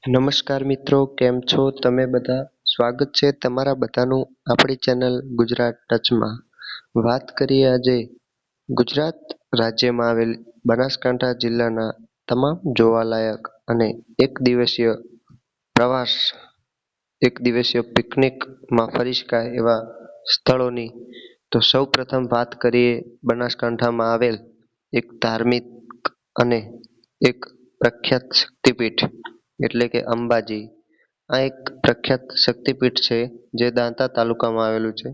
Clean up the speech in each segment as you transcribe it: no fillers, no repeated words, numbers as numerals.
નમસ્કાર મિત્રો, કેમ છો તમે બધા? સ્વાગત છે તમારા બધાનું આપણી ચેનલ ગુજરાત ટચમાં. વાત કરીએ આજે ગુજરાત રાજ્યમાં આવેલ બનાસકાંઠા જિલ્લાના તમામ જોવાલાયક અને એક દિવસીય પ્રવાસ, એક દિવસીય પિકનિકમાં ફરી શકાય એવા સ્થળોની. તો સૌ પ્રથમ વાત કરીએ બનાસકાંઠામાં આવેલ એક ધાર્મિક અને એક પ્રખ્યાત શક્તિપીઠ એટલે કે અંબાજી. આ એક પ્રખ્યાત શક્તિપીઠ છે જે દાંતા તાલુકામાં આવેલું છે.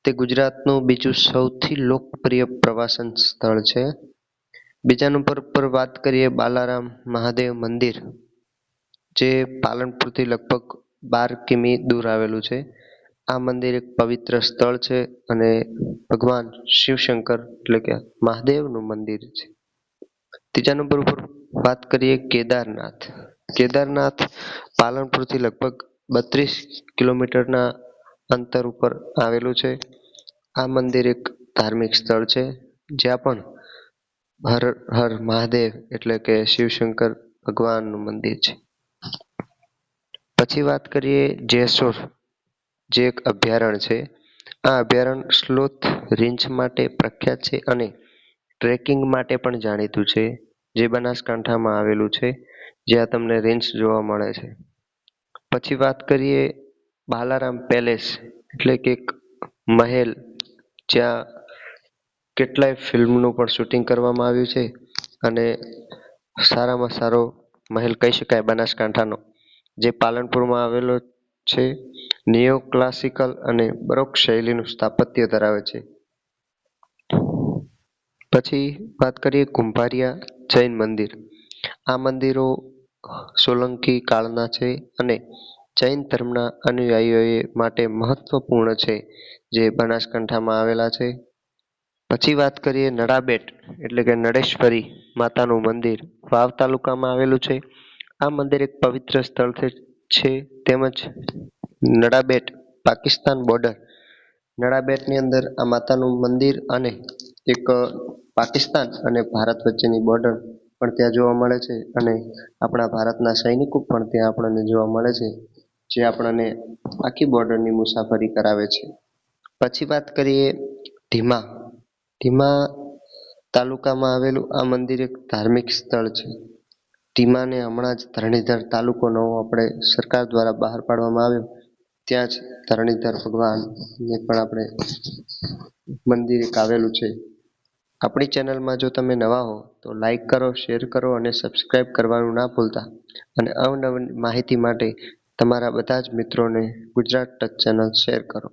તે ગુજરાતનું બીજું સૌથી લોકપ્રિય પ્રવાસન સ્થળ છે. બીજા નંબર પર વાત કરીએ બાલારામ મહાદેવ મંદિર, જે પાલનપુરથી લગભગ 12 કિમી દૂર આવેલું છે. આ મંદિર એક પવિત્ર સ્થળ છે અને ભગવાન શિવશંકર એટલે કે મહાદેવનું મંદિર છે. ત્રીજા નંબર ઉપર વાત કરીએ કેદારનાથ. કેદારનાથ પાલનપુરથી લગભગ 32 કિલોમીટરના અંતર ઉપર આવેલું છે. આ મંદિર એક ધાર્મિક સ્થળ છે જ્યાં પણ હર હર મહાદેવ એટલે કે શિવશંકર ભગવાનનું મંદિર છે. પછી વાત કરીએ જેસોર, જે એક અભયારણ્ય છે. આ અભયારણ્ય સ્લોથ રીંછ માટે પ્રખ્યાત છે અને ટ્રેકિંગ માટે પણ જાણીતું છે, જે બનાસકાંઠામાં આવેલું છે, જ્યાં તમને રીંછ જોવા મળે છે. પછી વાત કરીએ બાલારામ પેલેસ એટલે કે એક મહેલ, જ્યાં કેટલાય ફિલ્મનું પણ શૂટિંગ કરવામાં આવ્યું છે અને સારામાં સારો મહેલ કહી શકાય બનાસકાંઠાનો, જે પાલનપુરમાં આવેલો છે. નિયો ક્લાસિકલ અને બરોક શૈલીનું સ્થાપત્ય ધરાવે છે. પછી વાત કરીએ કુંભારિયા જૈન મંદિર. આ મંદિરો સોલંકી કાળના છે અને જૈન ધર્મના અનુયાયીઓ માટે મહત્વપૂર્ણ છે, જે બનાસકાંઠામાં આવેલા છે. પછી વાત કરીએ નડાબેટ એટલે કે નળેશ્વરી માતાનું મંદિર, વાવ તાલુકામાં આવેલું છે. આ મંદિર એક પવિત્ર સ્થળ છે તેમજ નડાબેટ પાકિસ્તાન બોર્ડર, નડાબેટની અંદર આ માતાનું મંદિર અને એક પાકિસ્તાન અને ભારત વચ્ચેની બોર્ડર પણ ત્યાં જોવા મળે છે અને આપણા ભારતના સૈનિકો પણ ત્યાં આપણને જોવા મળે છે, જે આપણને આખી બોર્ડરની મુસાફરી કરાવે છે. પછી વાત કરીએ ધીમા. ધીમા તાલુકામાં આવેલું આ મંદિર એક ધાર્મિક સ્થળ છે. ધીમાને હમણાં જ ધરણીધર તાલુકો નવો આપણે સરકાર દ્વારા બહાર પાડવામાં આવ્યો, ત્યાં જ ધરણીધર ભગવાનને પણ આપણે મંદિર એક આવેલું છે. આપણી ચેનલમાં જો તમે નવા હો તો લાઈક કરો, શેર કરો અને સબસ્ક્રાઈબ કરવાનું ના ભૂલતા. અને અવનવી માહિતી માટે તમારા બધા જ મિત્રોને ગુજરાત ટચ ચેનલ શેર કરો.